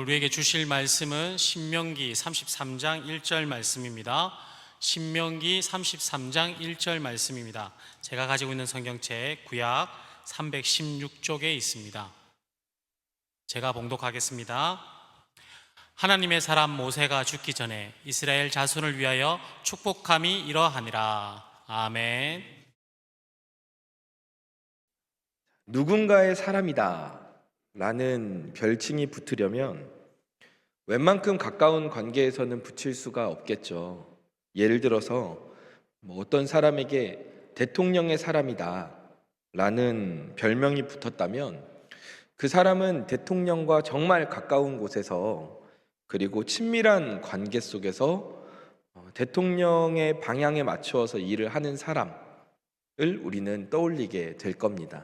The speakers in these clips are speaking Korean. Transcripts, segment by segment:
오늘 우리에게 주실 말씀은 신명기 33장 1절 말씀입니다. 신명기 33장 1절 말씀입니다. 제가 가지고 있는 성경책 구약 316쪽에 있습니다. 제가 봉독하겠습니다. 하나님의 사람 모세가 죽기 전에 이스라엘 자손을 위하여 축복함이 이러하니라. 아멘. 누군가의 사람이다 라는 별칭이 붙으려면 웬만큼 가까운 관계에서는 붙일 수가 없겠죠. 예를 들어서 어떤 사람에게 대통령의 사람이다 라는 별명이 붙었다면 그 사람은 대통령과 정말 가까운 곳에서, 그리고 친밀한 관계 속에서 대통령의 방향에 맞추어서 일을 하는 사람을 우리는 떠올리게 될 겁니다.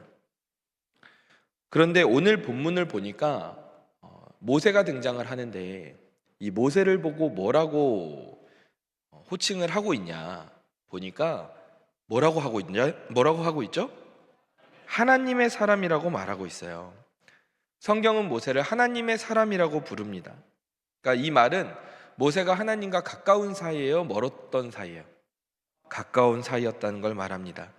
그런데 오늘 본문을 보니까 모세가 등장을 하는데, 이 모세를 보고 뭐라고 호칭을 하고 있냐 보니까 뭐라고 하고 있죠? 하나님의 사람이라고 말하고 있어요. 성경은 모세를 하나님의 사람이라고 부릅니다. 그러니까 이 말은 모세가 하나님과 가까운 사이예요, 멀었던 사이예요? 가까운 사이였다는 걸 말합니다.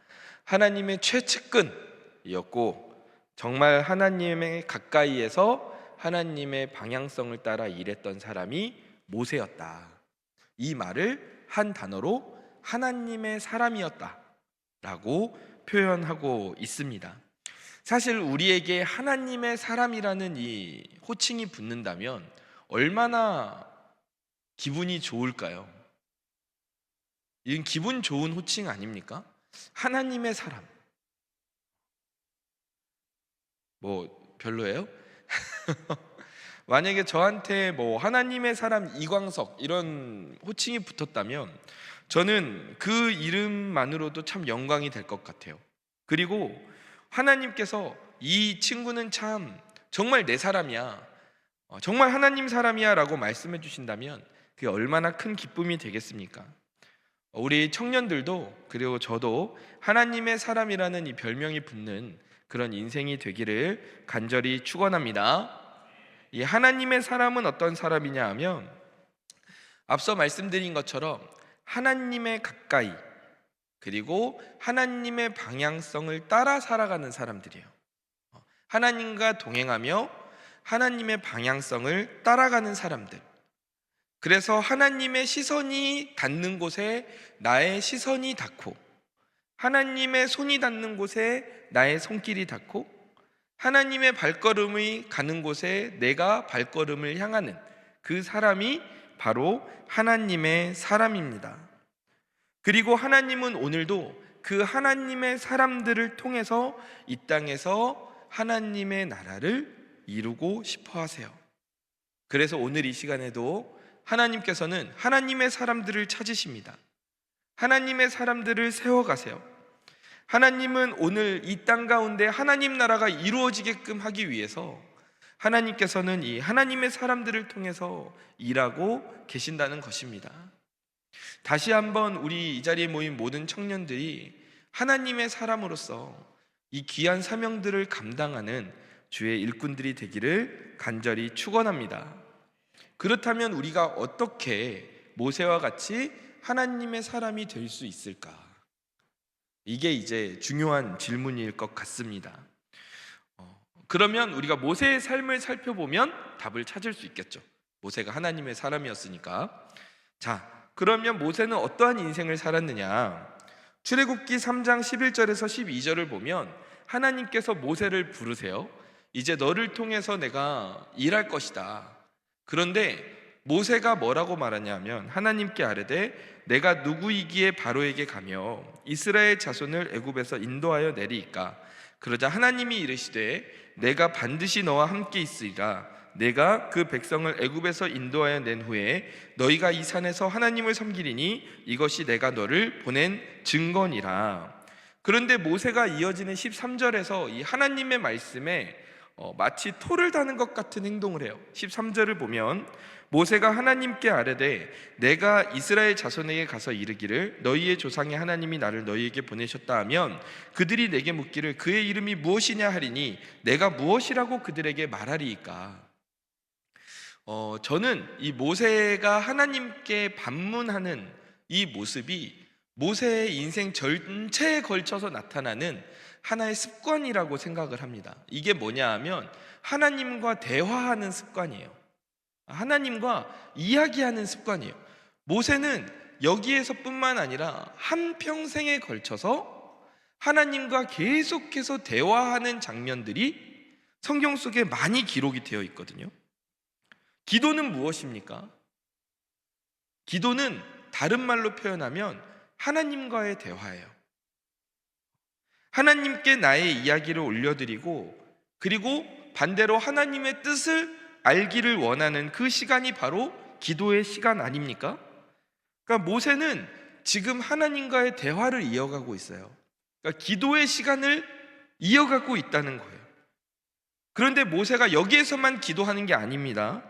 하나님의 최측근이었고 정말 하나님의 가까이에서 하나님의 방향성을 따라 일했던 사람이 모세였다. 이 말을 한 단어로 하나님의 사람이었다 라고 표현하고 있습니다. 사실 우리에게 하나님의 사람이라는 이 호칭이 붙는다면 얼마나 기분이 좋을까요? 이건 기분 좋은 호칭 아닙니까? 하나님의 사람. 별로예요? 만약에 저한테 하나님의 사람 이광석 이런 호칭이 붙었다면 저는 그 이름만으로도 참 영광이 될 것 같아요. 그리고 하나님께서 이 친구는 참 정말 내 사람이야, 정말 하나님 사람이야 라고 말씀해 주신다면 그게 얼마나 큰 기쁨이 되겠습니까? 우리 청년들도, 그리고 저도 하나님의 사람이라는 이 별명이 붙는 그런 인생이 되기를 간절히 축원합니다. 이 하나님의 사람은 어떤 사람이냐 하면 앞서 말씀드린 것처럼 하나님의 가까이, 그리고 하나님의 방향성을 따라 살아가는 사람들이에요. 하나님과 동행하며 하나님의 방향성을 따라가는 사람들. 그래서 하나님의 시선이 닿는 곳에 나의 시선이 닿고, 하나님의 손이 닿는 곳에 나의 손길이 닿고, 하나님의 발걸음이 가는 곳에 내가 발걸음을 향하는 그 사람이 바로 하나님의 사람입니다. 그리고 하나님은 오늘도 그 하나님의 사람들을 통해서 이 땅에서 하나님의 나라를 이루고 싶어 하세요. 그래서 오늘 이 시간에도 하나님께서는 하나님의 사람들을 찾으십니다. 하나님의 사람들을 세워가세요. 하나님은 오늘 이 땅 가운데 하나님 나라가 이루어지게끔 하기 위해서 하나님께서는 이 하나님의 사람들을 통해서 일하고 계신다는 것입니다. 다시 한번 우리 이 자리에 모인 모든 청년들이 하나님의 사람으로서 이 귀한 사명들을 감당하는 주의 일꾼들이 되기를 간절히 축원합니다. 그렇다면 우리가 어떻게 모세와 같이 하나님의 사람이 될 수 있을까? 이게 이제 중요한 질문일 것 같습니다. 그러면 우리가 모세의 삶을 살펴보면 답을 찾을 수 있겠죠. 모세가 하나님의 사람이었으니까. 자, 그러면 모세는 어떠한 인생을 살았느냐? 출애굽기 3장 11절에서 12절을 보면 하나님께서 모세를 부르세요. 이제 너를 통해서 내가 일할 것이다. 그런데 모세가 뭐라고 말하냐면 하나님께 아뢰되 내가 누구이기에 바로에게 가며 이스라엘 자손을 애굽에서 인도하여 내리이까? 그러자 하나님이 이르시되 내가 반드시 너와 함께 있으리라. 내가 그 백성을 애굽에서 인도하여 낸 후에 너희가 이 산에서 하나님을 섬기리니 이것이 내가 너를 보낸 증거니라. 그런데 모세가 이어지는 13절에서 이 하나님의 말씀에 마치 토를 다는 것 같은 행동을 해요. 13절을 보면 모세가 하나님께 아뢰되 내가 이스라엘 자손에게 가서 이르기를 너희의 조상의 하나님이 나를 너희에게 보내셨다 하면 그들이 내게 묻기를 그의 이름이 무엇이냐 하리니 내가 무엇이라고 그들에게 말하리이까? 저는 이 모세가 하나님께 반문하는 이 모습이 모세의 인생 전체에 걸쳐서 나타나는 하나의 습관이라고 생각을 합니다. 이게 뭐냐 하면 하나님과 대화하는 습관이에요. 하나님과 이야기하는 습관이에요. 모세는 여기에서뿐만 아니라 한평생에 걸쳐서 하나님과 계속해서 대화하는 장면들이 성경 속에 많이 기록이 되어 있거든요. 기도는 무엇입니까? 기도는 다른 말로 표현하면 하나님과의 대화예요. 하나님께 나의 이야기를 올려드리고, 그리고 반대로 하나님의 뜻을 알기를 원하는 그 시간이 바로 기도의 시간 아닙니까? 그러니까 모세는 지금 하나님과의 대화를 이어가고 있어요. 그러니까 기도의 시간을 이어가고 있다는 거예요. 그런데 모세가 여기에서만 기도하는 게 아닙니다.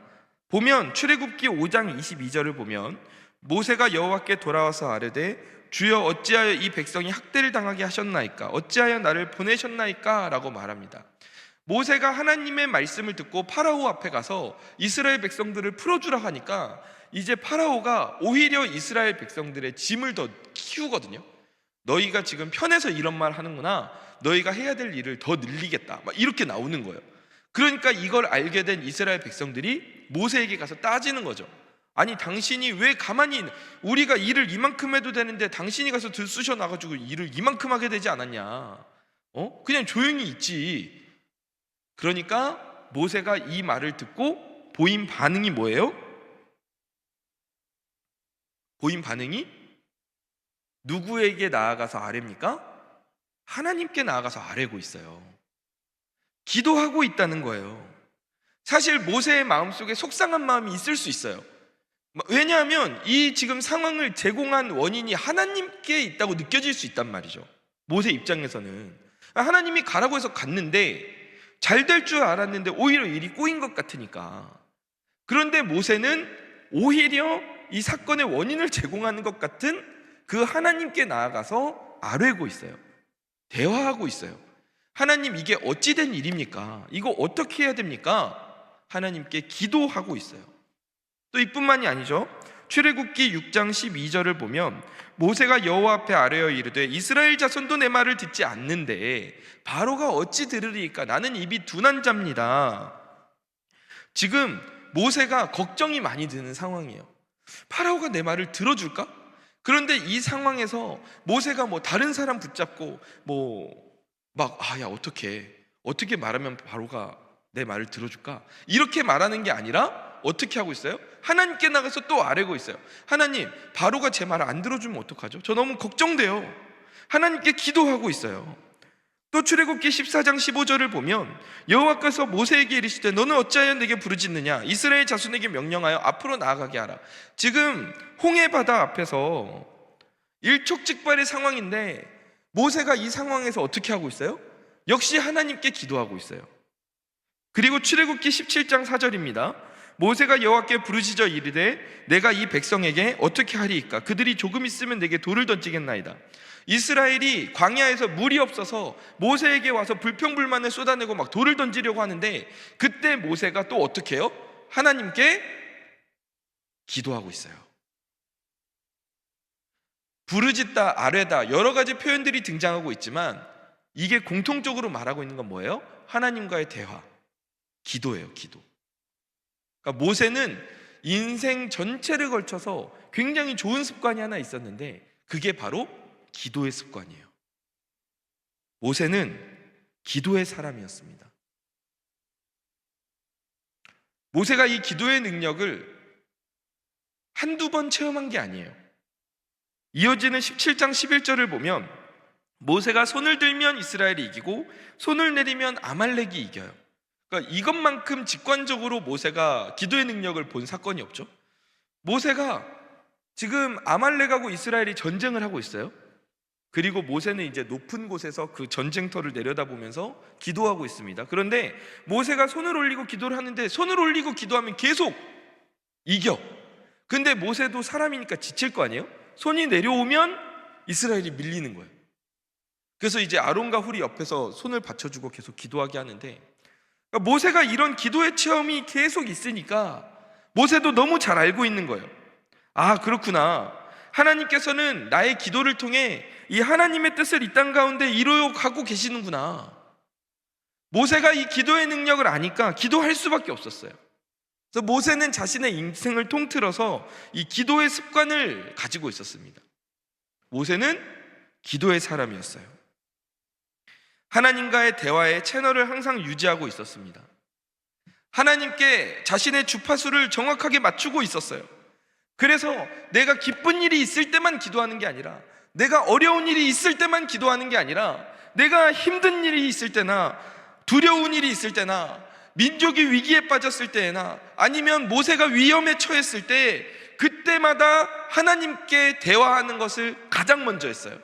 보면 출애굽기 5장 22절을 보면 모세가 여호와께 돌아와서 아뢰되 주여 어찌하여 이 백성이 학대를 당하게 하셨나이까? 어찌하여 나를 보내셨나이까? 라고 말합니다. 모세가 하나님의 말씀을 듣고 파라오 앞에 가서 이스라엘 백성들을 풀어주라 하니까 이제 파라오가 오히려 이스라엘 백성들의 짐을 더 키우거든요. 너희가 지금 편해서 이런 말 하는구나. 너희가 해야 될 일을 더 늘리겠다. 막 이렇게 나오는 거예요. 그러니까 이걸 알게 된 이스라엘 백성들이 모세에게 가서 따지는 거죠. 아니 당신이 왜 가만히 우리가 일을 이만큼 해도 되는데 당신이 가서 들쑤셔 나가지고 일을 이만큼 하게 되지 않았냐? 그냥 조용히 있지. 그러니까 모세가 이 말을 듣고 보인 반응이 뭐예요? 보인 반응이 누구에게 나아가서 아뢰입니까? 하나님께 나아가서 아뢰고 있어요. 기도하고 있다는 거예요. 사실 모세의 마음속에 속상한 마음이 있을 수 있어요. 왜냐하면 이 지금 상황을 제공한 원인이 하나님께 있다고 느껴질 수 있단 말이죠. 모세 입장에서는 하나님이 가라고 해서 갔는데 잘 될 줄 알았는데 오히려 일이 꼬인 것 같으니까. 그런데 모세는 오히려 이 사건의 원인을 제공하는 것 같은 그 하나님께 나아가서 아뢰고 있어요. 대화하고 있어요. 하나님 이게 어찌 된 일입니까? 이거 어떻게 해야 됩니까? 하나님께 기도하고 있어요. 또 이뿐만이 아니죠. 출애굽기 6장 12절을 보면 모세가 여호와 앞에 아뢰어 이르되 이스라엘 자손도 내 말을 듣지 않는데 바로가 어찌 들으리까? 나는 입이 둔한 자입니다. 지금 모세가 걱정이 많이 드는 상황이에요. 파라오가 내 말을 들어줄까? 그런데 이 상황에서 모세가 다른 사람 붙잡고 야 어떻게 말하면 바로가 내 말을 들어줄까? 이렇게 말하는 게 아니라 어떻게 하고 있어요? 하나님께 나가서 또 아뢰고 있어요. 하나님, 바로가 제 말을 안 들어주면 어떡하죠? 저 너무 걱정돼요. 하나님께 기도하고 있어요. 또 출애굽기 14장 15절을 보면 여호와께서 모세에게 이르시되 너는 어찌하여 내게 부르짖느냐? 이스라엘 자손에게 명령하여 앞으로 나아가게 하라. 지금 홍해 바다 앞에서 일촉즉발의 상황인데 모세가 이 상황에서 어떻게 하고 있어요? 역시 하나님께 기도하고 있어요. 그리고 출애굽기 17장 4절입니다. 모세가 여호와께 부르짖어 이르되 내가 이 백성에게 어떻게 하리이까? 그들이 조금 있으면 내게 돌을 던지겠나이다. 이스라엘이 광야에서 물이 없어서 모세에게 와서 불평불만을 쏟아내고 막 돌을 던지려고 하는데 그때 모세가 또 어떻게 해요? 하나님께 기도하고 있어요. 부르짖다, 아뢰다 여러 가지 표현들이 등장하고 있지만 이게 공통적으로 말하고 있는 건 뭐예요? 하나님과의 대화, 기도예요. 기도. 그러니까 모세는 인생 전체를 걸쳐서 굉장히 좋은 습관이 하나 있었는데 그게 바로 기도의 습관이에요. 모세는 기도의 사람이었습니다. 모세가 이 기도의 능력을 한두 번 체험한 게 아니에요. 이어지는 17장 11절을 보면 모세가 손을 들면 이스라엘이 이기고 손을 내리면 아말렉이 이겨요. 그러니까 이것만큼 직관적으로 모세가 기도의 능력을 본 사건이 없죠. 모세가 지금 아말렉하고 이스라엘이 전쟁을 하고 있어요. 그리고 모세는 이제 높은 곳에서 그 전쟁터를 내려다보면서 기도하고 있습니다. 그런데 모세가 손을 올리고 기도를 하는데 손을 올리고 기도하면 계속 이겨. 근데 모세도 사람이니까 지칠 거 아니에요? 손이 내려오면 이스라엘이 밀리는 거예요. 그래서 이제 아론과 훌이 옆에서 손을 받쳐주고 계속 기도하게 하는데, 그러니까 모세가 이런 기도의 체험이 계속 있으니까 모세도 너무 잘 알고 있는 거예요. 아, 그렇구나. 하나님께서는 나의 기도를 통해 이 하나님의 뜻을 이 땅 가운데 이루어가고 계시는구나. 모세가 이 기도의 능력을 아니까 기도할 수밖에 없었어요. 그래서 모세는 자신의 인생을 통틀어서 이 기도의 습관을 가지고 있었습니다. 모세는 기도의 사람이었어요. 하나님과의 대화의 채널을 항상 유지하고 있었습니다. 하나님께 자신의 주파수를 정확하게 맞추고 있었어요. 그래서 내가 기쁜 일이 있을 때만 기도하는 게 아니라, 내가 어려운 일이 있을 때만 기도하는 게 아니라, 내가 힘든 일이 있을 때나 두려운 일이 있을 때나 민족이 위기에 빠졌을 때나 아니면 모세가 위험에 처했을 때, 그때마다 하나님께 대화하는 것을 가장 먼저 했어요.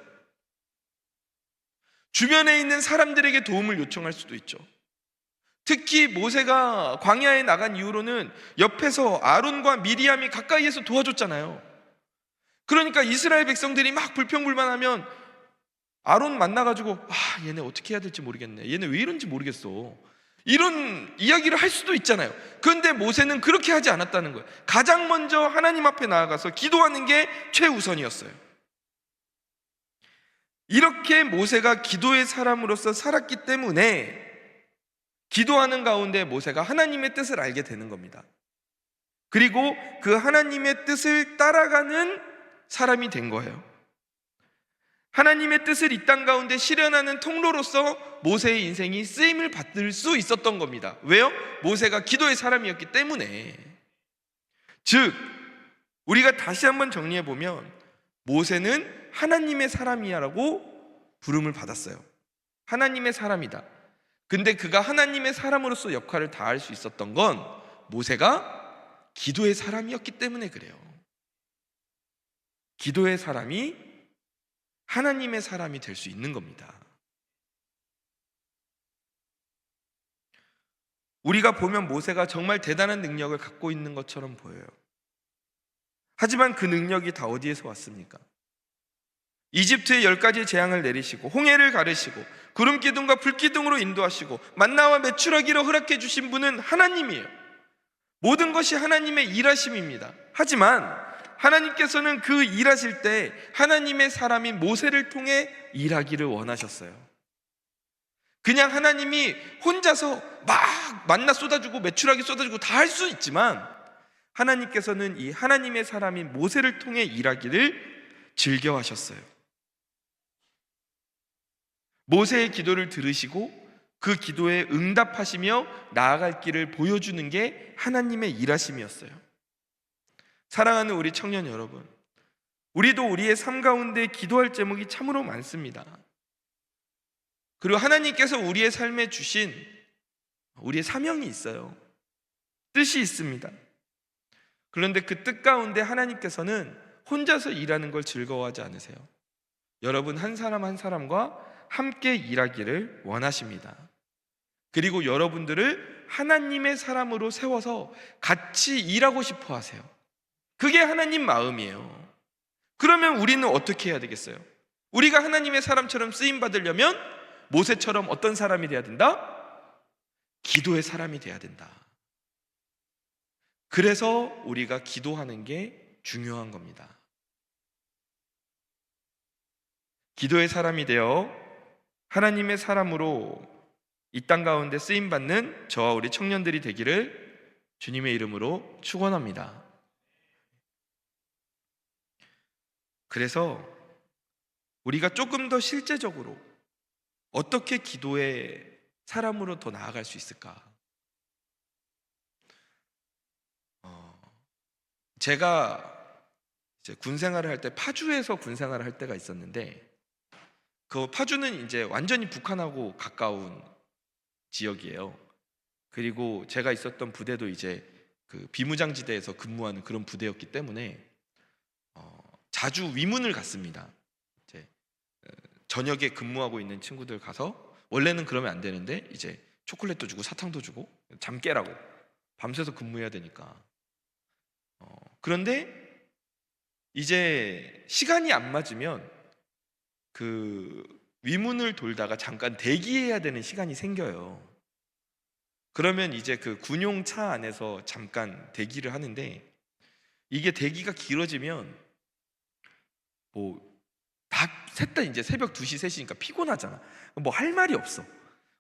주변에 있는 사람들에게 도움을 요청할 수도 있죠. 특히 모세가 광야에 나간 이후로는 옆에서 아론과 미리암이 가까이에서 도와줬잖아요. 그러니까 이스라엘 백성들이 막 불평불만하면 아론 만나가지고 얘네 어떻게 해야 될지 모르겠네, 얘네 왜 이런지 모르겠어, 이런 이야기를 할 수도 있잖아요. 그런데 모세는 그렇게 하지 않았다는 거예요. 가장 먼저 하나님 앞에 나아가서 기도하는 게 최우선이었어요. 이렇게 모세가 기도의 사람으로서 살았기 때문에 기도하는 가운데 모세가 하나님의 뜻을 알게 되는 겁니다. 그리고 그 하나님의 뜻을 따라가는 사람이 된 거예요. 하나님의 뜻을 이 땅 가운데 실현하는 통로로서 모세의 인생이 쓰임을 받을 수 있었던 겁니다. 왜요? 모세가 기도의 사람이었기 때문에. 즉, 우리가 다시 한번 정리해 보면 모세는 하나님의 사람이라고 부름을 받았어요. 하나님의 사람이다. 근데 그가 하나님의 사람으로서 역할을 다할 수 있었던 건 모세가 기도의 사람이었기 때문에 그래요. 기도의 사람이 하나님의 사람이 될 수 있는 겁니다. 우리가 보면 모세가 정말 대단한 능력을 갖고 있는 것처럼 보여요. 하지만 그 능력이 다 어디에서 왔습니까? 이집트에 10가지 재앙을 내리시고 홍해를 가르시고 구름기둥과 불기둥으로 인도하시고 만나와 메추라기로 허락해 주신 분은 하나님이에요. 모든 것이 하나님의 일하심입니다. 하지만 하나님께서는 그 일하실 때 하나님의 사람인 모세를 통해 일하기를 원하셨어요. 그냥 하나님이 혼자서 막 만나 쏟아주고 메추라기 쏟아주고 다 할 수 있지만, 하나님께서는 이 하나님의 사람인 모세를 통해 일하기를 즐겨하셨어요. 모세의 기도를 들으시고 그 기도에 응답하시며 나아갈 길을 보여주는 게 하나님의 일하심이었어요. 사랑하는 우리 청년 여러분, 우리도 우리의 삶 가운데 기도할 제목이 참으로 많습니다. 그리고 하나님께서 우리의 삶에 주신 우리의 사명이 있어요. 뜻이 있습니다. 그런데 그 뜻 가운데 하나님께서는 혼자서 일하는 걸 즐거워하지 않으세요. 여러분 한 사람 한 사람과 함께 일하기를 원하십니다. 그리고 여러분들을 하나님의 사람으로 세워서 같이 일하고 싶어 하세요. 그게 하나님 마음이에요. 그러면 우리는 어떻게 해야 되겠어요? 우리가 하나님의 사람처럼 쓰임받으려면 모세처럼 어떤 사람이 돼야 된다? 기도의 사람이 돼야 된다. 그래서 우리가 기도하는 게 중요한 겁니다. 기도의 사람이 되어 하나님의 사람으로 이 땅 가운데 쓰임받는 저와 우리 청년들이 되기를 주님의 이름으로 축원합니다. 그래서 우리가 조금 더 실제적으로 어떻게 기도의 사람으로 더 나아갈 수 있을까? 제가 이제 군 생활을 할 때 파주에서 군 생활을 할 때가 있었는데, 그 파주는 이제 완전히 북한하고 가까운 지역이에요. 그리고 제가 있었던 부대도 이제 그 비무장지대에서 근무하는 그런 부대였기 때문에 자주 위문을 갔습니다. 이제 저녁에 근무하고 있는 친구들 가서, 원래는 그러면 안 되는데 이제 초콜릿도 주고 사탕도 주고 잠 깨라고, 밤새서 근무해야 되니까. 그런데 이제 시간이 안 맞으면 그 위문을 돌다가 잠깐 대기해야 되는 시간이 생겨요. 그러면 이제 그 군용 차 안에서 잠깐 대기를 하는데, 이게 대기가 길어지면 셋 다 이제 새벽 2시, 3시니까 피곤하잖아. 뭐 할 말이 없어.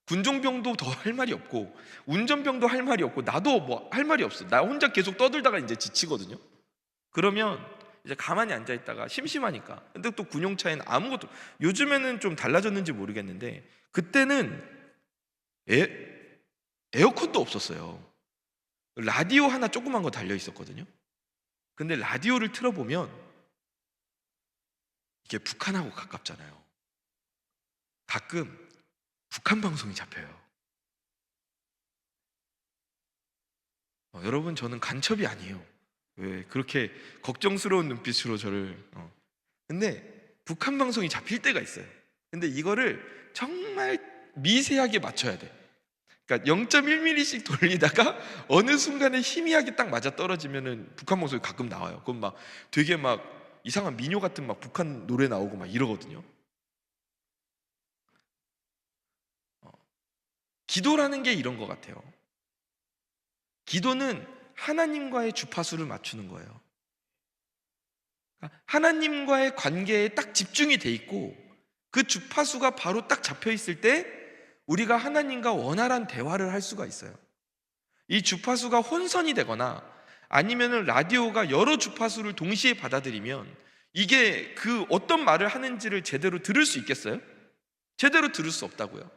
군종병도 더 할 말이 없고, 운전병도 할 말이 없고, 나도 뭐 할 말이 없어. 나 혼자 계속 떠들다가 이제 지치거든요. 그러면 이제 가만히 앉아 있다가 심심하니까. 근데 또 군용차에는 아무것도, 요즘에는 좀 달라졌는지 모르겠는데 그때는 에어컨도 없었어요. 라디오 하나 조그만 거 달려 있었거든요. 근데 라디오를 틀어보면 이게 북한하고 가깝잖아요. 가끔 북한 방송이 잡혀요. 여러분, 저는 간첩이 아니에요. 왜 그렇게 걱정스러운 눈빛으로 저를 근데 북한 방송이 잡힐 때가 있어요. 근데 이거를 정말 미세하게 맞춰야 돼. 그러니까 0.1mm씩 돌리다가 어느 순간에 희미하게 딱 맞아 떨어지면은 북한 방송이 가끔 나와요. 그럼 막 되게 막 이상한 민요 같은 막 북한 노래 나오고 막 이러거든요. 기도라는 게 이런 것 같아요. 기도는 하나님과의 주파수를 맞추는 거예요. 하나님과의 관계에 딱 집중이 돼 있고, 그 주파수가 바로 딱 잡혀 있을 때 우리가 하나님과 원활한 대화를 할 수가 있어요. 이 주파수가 혼선이 되거나 아니면은 라디오가 여러 주파수를 동시에 받아들이면 이게 그 어떤 말을 하는지를 제대로 들을 수 있겠어요? 제대로 들을 수 없다고요.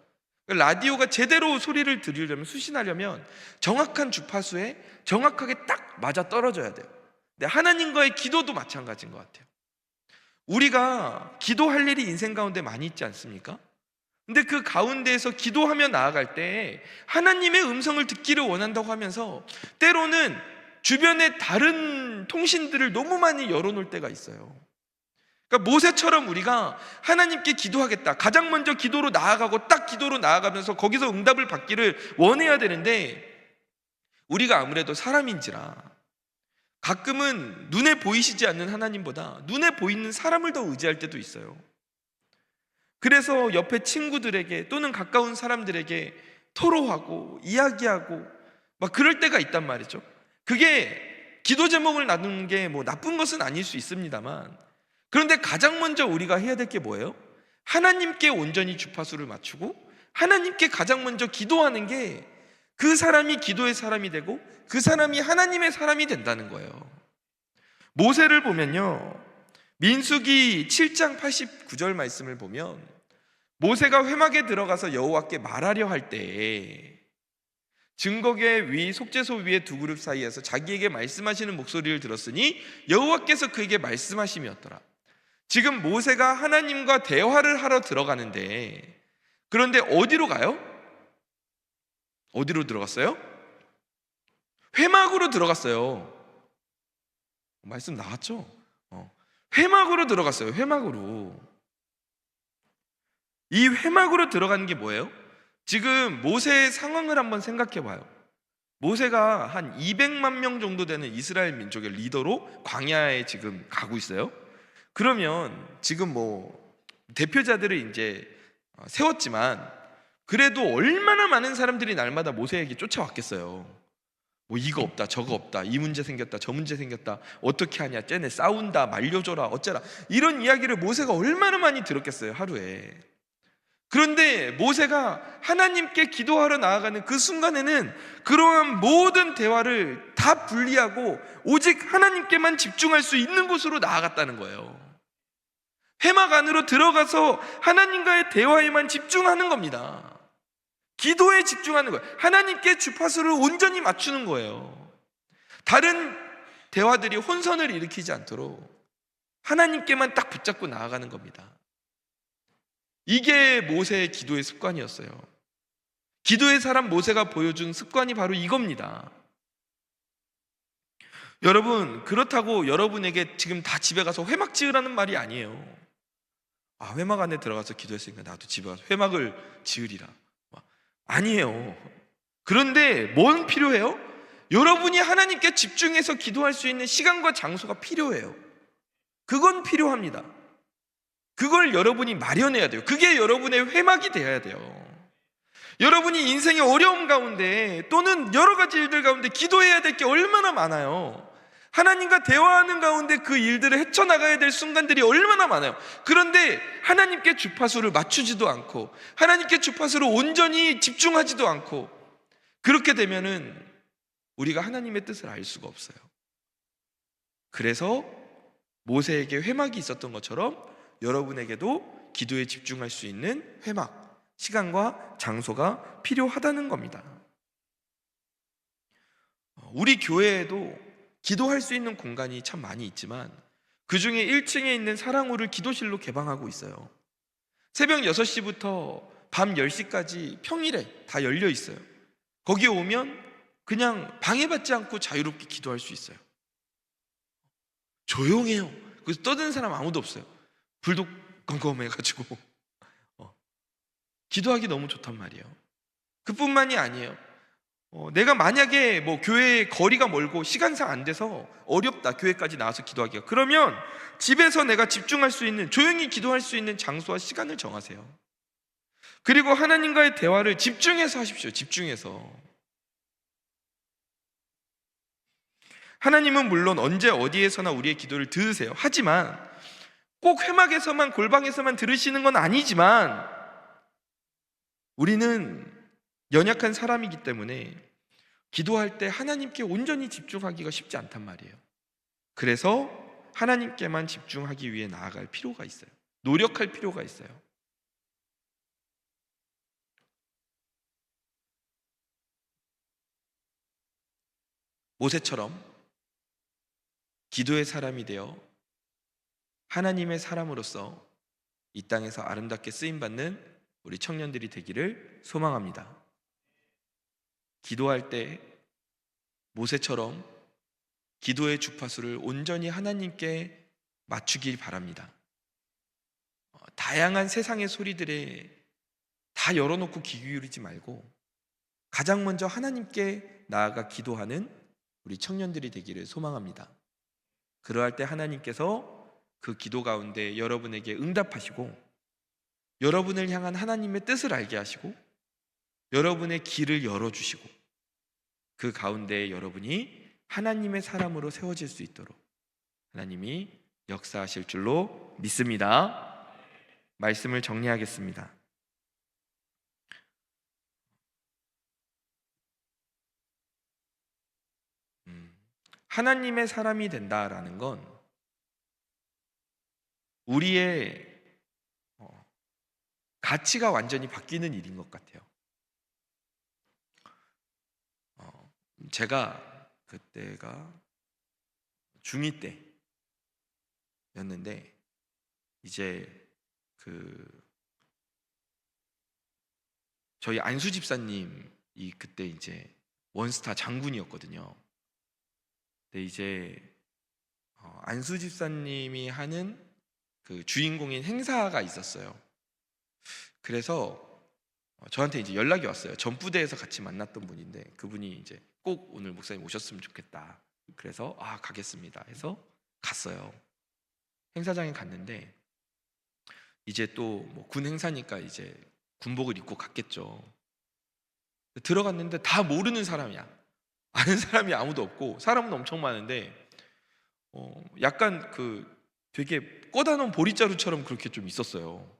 라디오가 제대로 소리를 들으려면, 수신하려면 정확한 주파수에 정확하게 딱 맞아 떨어져야 돼요. 근데 하나님과의 기도도 마찬가지인 것 같아요. 우리가 기도할 일이 인생 가운데 많이 있지 않습니까? 근데 그 가운데에서 기도하며 나아갈 때 하나님의 음성을 듣기를 원한다고 하면서 때로는 주변의 다른 통신들을 너무 많이 열어놓을 때가 있어요. 그러니까 모세처럼 우리가 하나님께 기도하겠다, 가장 먼저 기도로 나아가고 딱 기도로 나아가면서 거기서 응답을 받기를 원해야 되는데, 우리가 아무래도 사람인지라 가끔은 눈에 보이시지 않는 하나님보다 눈에 보이는 사람을 더 의지할 때도 있어요. 그래서 옆에 친구들에게 또는 가까운 사람들에게 토로하고 이야기하고 막 그럴 때가 있단 말이죠. 그게 기도 제목을 나누는 게 뭐 나쁜 것은 아닐 수 있습니다만, 그런데 가장 먼저 우리가 해야 될 게 뭐예요? 하나님께 온전히 주파수를 맞추고 하나님께 가장 먼저 기도하는 게 그 사람이 기도의 사람이 되고 그 사람이 하나님의 사람이 된다는 거예요. 모세를 보면요, 민수기 7장 89절 말씀을 보면 모세가 회막에 들어가서 여호와께 말하려 할 때에 증거계 위 속죄소 위에 두 그룹 사이에서 자기에게 말씀하시는 목소리를 들었으니 여호와께서 그에게 말씀하심이었더라. 지금 모세가 하나님과 대화를 하러 들어가는데, 그런데 어디로 가요? 어디로 들어갔어요? 회막으로 들어갔어요. 말씀 나왔죠? 회막으로 들어갔어요. 회막으로. 이 회막으로 들어가는 게 뭐예요? 지금 모세의 상황을 한번 생각해 봐요. 모세가 한 200만 명 정도 되는 이스라엘 민족의 리더로 광야에 지금 가고 있어요. 그러면 지금 뭐 대표자들을 이제 세웠지만 그래도 얼마나 많은 사람들이 날마다 모세에게 쫓아왔겠어요. 뭐 이거 없다 저거 없다, 이 문제 생겼다 저 문제 생겼다, 어떻게 하냐, 쟤네 싸운다, 말려줘라, 어쩌라, 이런 이야기를 모세가 얼마나 많이 들었겠어요, 하루에. 그런데 모세가 하나님께 기도하러 나아가는 그 순간에는 그러한 모든 대화를 다 분리하고 오직 하나님께만 집중할 수 있는 곳으로 나아갔다는 거예요. 회막 안으로 들어가서 하나님과의 대화에만 집중하는 겁니다. 기도에 집중하는 거예요. 하나님께 주파수를 온전히 맞추는 거예요. 다른 대화들이 혼선을 일으키지 않도록 하나님께만 딱 붙잡고 나아가는 겁니다. 이게 모세의 기도의 습관이었어요. 기도의 사람 모세가 보여준 습관이 바로 이겁니다. 여러분, 그렇다고 여러분에게 지금 다 집에 가서 회막 지으라는 말이 아니에요. 아, 회막 안에 들어가서 기도했으니까 나도 집에 가서 회막을 지으리라, 아니에요. 그런데 뭔 필요해요? 여러분이 하나님께 집중해서 기도할 수 있는 시간과 장소가 필요해요. 그건 필요합니다. 그걸 여러분이 마련해야 돼요. 그게 여러분의 회막이 되어야 돼요. 여러분이 인생의 어려움 가운데 또는 여러 가지 일들 가운데 기도해야 될 게 얼마나 많아요. 하나님과 대화하는 가운데 그 일들을 헤쳐나가야 될 순간들이 얼마나 많아요. 그런데 하나님께 주파수를 맞추지도 않고 하나님께 주파수를 온전히 집중하지도 않고, 그렇게 되면은 우리가 하나님의 뜻을 알 수가 없어요. 그래서 모세에게 회막이 있었던 것처럼 여러분에게도 기도에 집중할 수 있는 회막, 시간과 장소가 필요하다는 겁니다. 우리 교회에도 기도할 수 있는 공간이 참 많이 있지만 그 중에 1층에 있는 사랑호를 기도실로 개방하고 있어요. 새벽 6시부터 밤 10시까지 평일에 다 열려 있어요. 거기에 오면 그냥 방해받지 않고 자유롭게 기도할 수 있어요. 조용해요. 그래서 떠드는 사람 아무도 없어요. 불도 껌껌해가지고 기도하기 너무 좋단 말이에요. 그뿐만이 아니에요. 내가 만약에 뭐 교회 거리가 멀고 시간상 안 돼서 어렵다, 교회까지 나와서 기도하기가, 그러면 집에서 내가 집중할 수 있는, 조용히 기도할 수 있는 장소와 시간을 정하세요. 그리고 하나님과의 대화를 집중해서 하십시오. 집중해서. 하나님은 물론 언제 어디에서나 우리의 기도를 들으세요. 하지만 꼭 회막에서만, 골방에서만 들으시는 건 아니지만 우리는 연약한 사람이기 때문에 기도할 때 하나님께 온전히 집중하기가 쉽지 않단 말이에요. 그래서 하나님께만 집중하기 위해 나아갈 필요가 있어요. 노력할 필요가 있어요. 모세처럼 기도의 사람이 되어 하나님의 사람으로서 이 땅에서 아름답게 쓰임받는 우리 청년들이 되기를 소망합니다. 기도할 때 모세처럼 기도의 주파수를 온전히 하나님께 맞추길 바랍니다. 다양한 세상의 소리들에 다 열어놓고 귀 기울이지 말고 가장 먼저 하나님께 나아가 기도하는 우리 청년들이 되기를 소망합니다. 그러할 때 하나님께서 그 기도 가운데 여러분에게 응답하시고 여러분을 향한 하나님의 뜻을 알게 하시고 여러분의 길을 열어주시고 그 가운데 여러분이 하나님의 사람으로 세워질 수 있도록 하나님이 역사하실 줄로 믿습니다. 말씀을 정리하겠습니다. 하나님의 사람이 된다라는 건 우리의 가치가 완전히 바뀌는 일인 것 같아요. 제가 그때가 중2 때였는데 이제 저희 안수 집사님이 그때 이제 원스타 장군이었거든요. 근데 이제 안수 집사님이 하는 그 주인공인 행사가 있었어요. 그래서 저한테 이제 연락이 왔어요. 전부대에서 같이 만났던 분인데 그분이 이제 꼭 오늘 목사님 오셨으면 좋겠다. 그래서 가겠습니다 해서 갔어요. 행사장에 갔는데 이제 또 뭐 군 행사니까 이제 군복을 입고 갔겠죠. 들어갔는데 다 모르는 사람이야. 아는 사람이 아무도 없고 사람은 엄청 많은데 약간 되게 꺼다 놓은 보리자루처럼 그렇게 좀 있었어요.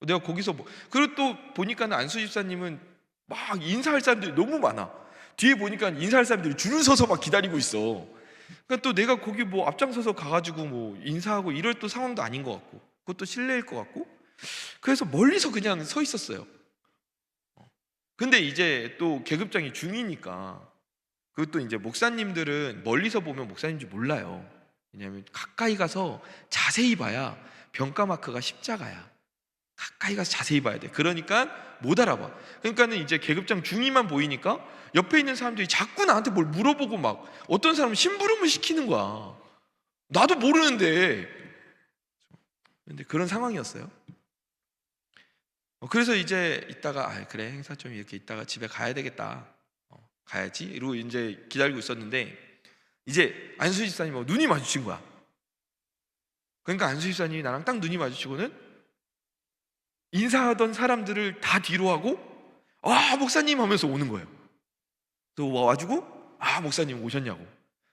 내가 거기서 그리고 또 보니까는 안수 집사님은 막 인사할 사람들이 너무 많아. 뒤에 보니까 인사할 사람들이 줄을 서서 막 기다리고 있어. 그러니까 또 내가 거기 뭐 앞장서서 가가지고 뭐 인사하고 이럴 또 상황도 아닌 것 같고 그것도 실례일 것 같고 그래서 멀리서 그냥 서 있었어요. 근데 이제 또 계급장이 중이니까 그것도 이제 목사님들은 멀리서 보면 목사님인지 몰라요. 왜냐하면 가까이 가서 자세히 봐야 병가 마크가 십자가야. 가까이 가서 자세히 봐야 돼. 그러니까 못 알아봐. 그러니까는 이제 계급장 중위만 보이니까 옆에 있는 사람들이 자꾸 나한테 뭘 물어보고 막 어떤 사람은 심부름을 시키는 거야. 나도 모르는데. 근데 그런 상황이었어요. 그래서 이제 이따가 그래 행사 좀 이렇게 있다가 집에 가야 되겠다. 가야지. 이러고 이제 기다리고 있었는데 이제 안수 집사님하고 눈이 마주친 거야. 그러니까 안수 집사님이 나랑 딱 눈이 마주치고는 인사하던 사람들을 다 뒤로 하고 아, 목사님 하면서 오는 거예요. 또 와가지고 아, 목사님 오셨냐고.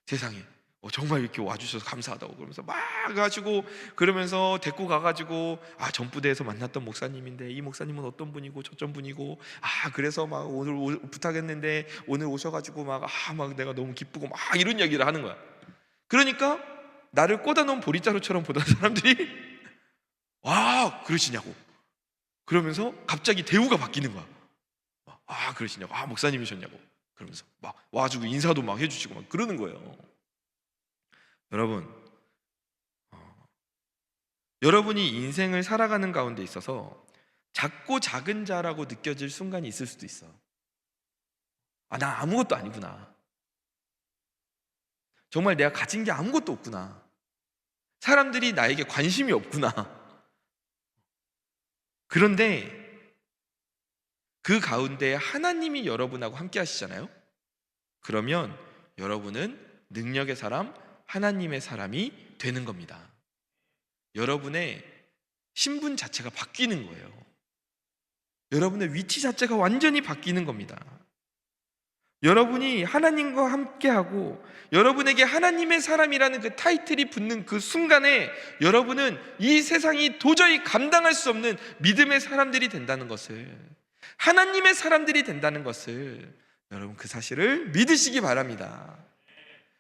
세상에 정말 이렇게 와주셔서 감사하다고 그러면서 막 가지고, 그러면서 데리고 가가지고 아, 전부대에서 만났던 목사님인데 이 목사님은 어떤 분이고 저런 분이고, 아, 그래서 막 오늘 부탁했는데 오늘 오셔가지고 막 내가 너무 기쁘고 막 이런 이야기를 하는 거야. 그러니까 나를 꽂아놓은 보리자루처럼 보던 사람들이 와, 그러시냐고. 그러면서 갑자기 대우가 바뀌는 거야. 아, 그러시냐고. 아, 목사님이셨냐고. 그러면서 막 와가지고 인사도 막 해주시고 막 그러는 거예요. 여러분, 여러분이 인생을 살아가는 가운데 있어서 작고 작은 자라고 느껴질 순간이 있을 수도 있어. 아, 나 아무것도 아니구나. 정말 내가 가진 게 아무것도 없구나. 사람들이 나에게 관심이 없구나. 그런데 그 가운데 하나님이 여러분하고 함께 하시잖아요. 그러면 여러분은 능력의 사람, 하나님의 사람이 되는 겁니다. 여러분의 신분 자체가 바뀌는 거예요. 여러분의 위치 자체가 완전히 바뀌는 겁니다. 여러분이 하나님과 함께하고 여러분에게 하나님의 사람이라는 그 타이틀이 붙는 그 순간에 여러분은 이 세상이 도저히 감당할 수 없는 믿음의 사람들이 된다는 것을, 하나님의 사람들이 된다는 것을, 여러분 그 사실을 믿으시기 바랍니다.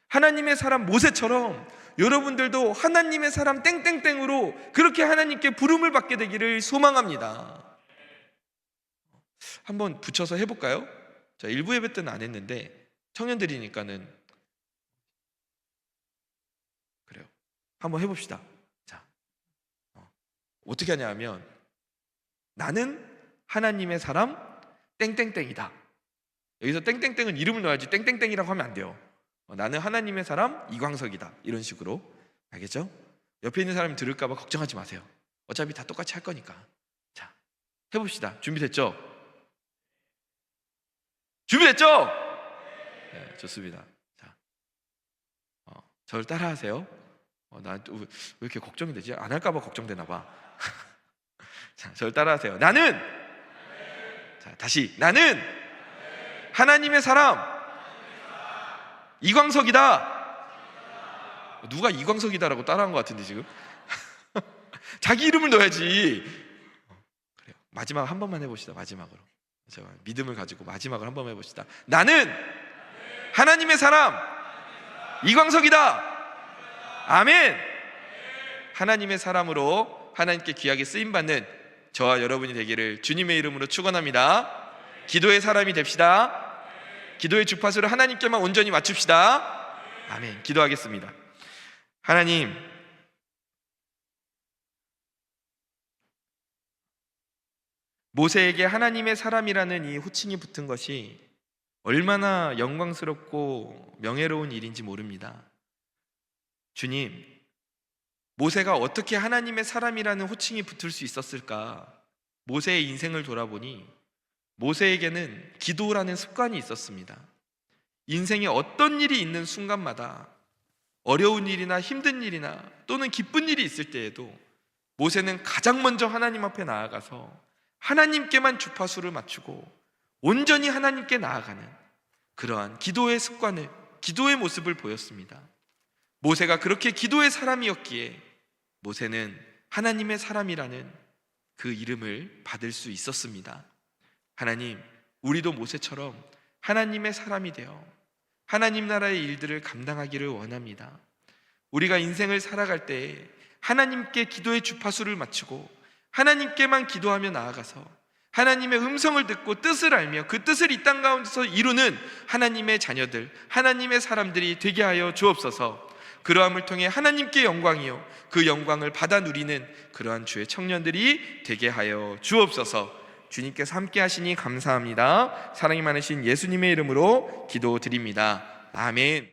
하나님의 사람 모세처럼 여러분들도 하나님의 사람 땡땡땡으로 그렇게 하나님께 부름을 받게 되기를 소망합니다. 한번 붙여서 해볼까요? 자, 일부 예배 때는 안 했는데 청년들이니까는 그래요. 한번 해봅시다. 자, 어떻게 하냐면 나는 하나님의 사람 땡땡땡이다. 여기서 땡땡땡은 이름을 넣어야지 땡땡땡이라고 하면 안 돼요. 나는 하나님의 사람 이광석이다. 이런 식으로. 알겠죠? 옆에 있는 사람이 들을까 봐 걱정하지 마세요. 어차피 다 똑같이 할 거니까. 자, 해봅시다. 준비됐죠? 준비됐죠? 네, 좋습니다. 자, 저를 따라하세요. 나한테 왜 이렇게 걱정이 되지? 안 할까 봐 걱정되나 봐. 자, 저를 따라하세요. 나는, 자, 다시, 나는 하나님의 사람 이광석이다. 누가 이광석이다라고 따라한 것 같은데 지금? 자기 이름을 넣어야지. 그래요. 마지막 한 번만 해봅시다. 마지막으로 제가 믿음을 가지고 마지막으로 한 번 해봅시다. 나는 하나님의 사람 이광석이다. 아멘. 하나님의 사람으로 하나님께 귀하게 쓰임받는 저와 여러분이 되기를 주님의 이름으로 축원합니다. 기도의 사람이 됩시다. 기도의 주파수를 하나님께만 온전히 맞춥시다. 아멘. 기도하겠습니다. 하나님, 모세에게 하나님의 사람이라는 이 호칭이 붙은 것이 얼마나 영광스럽고 명예로운 일인지 모릅니다. 주님, 모세가 어떻게 하나님의 사람이라는 호칭이 붙을 수 있었을까? 모세의 인생을 돌아보니 모세에게는 기도라는 습관이 있었습니다. 인생에 어떤 일이 있는 순간마다 어려운 일이나 힘든 일이나 또는 기쁜 일이 있을 때에도 모세는 가장 먼저 하나님 앞에 나아가서 하나님께만 주파수를 맞추고 온전히 하나님께 나아가는 그러한 기도의 습관을, 기도의 모습을 보였습니다. 모세가 그렇게 기도의 사람이었기에 모세는 하나님의 사람이라는 그 이름을 받을 수 있었습니다. 하나님, 우리도 모세처럼 하나님의 사람이 되어 하나님 나라의 일들을 감당하기를 원합니다. 우리가 인생을 살아갈 때 하나님께 기도의 주파수를 맞추고 하나님께만 기도하며 나아가서 하나님의 음성을 듣고 뜻을 알며 그 뜻을 이 땅 가운데서 이루는 하나님의 자녀들, 하나님의 사람들이 되게 하여 주옵소서. 그러함을 통해 하나님께 영광이요 그 영광을 받아 누리는 그러한 주의 청년들이 되게 하여 주옵소서. 주님께서 함께 하시니 감사합니다. 사랑이 많으신 예수님의 이름으로 기도드립니다. 아멘.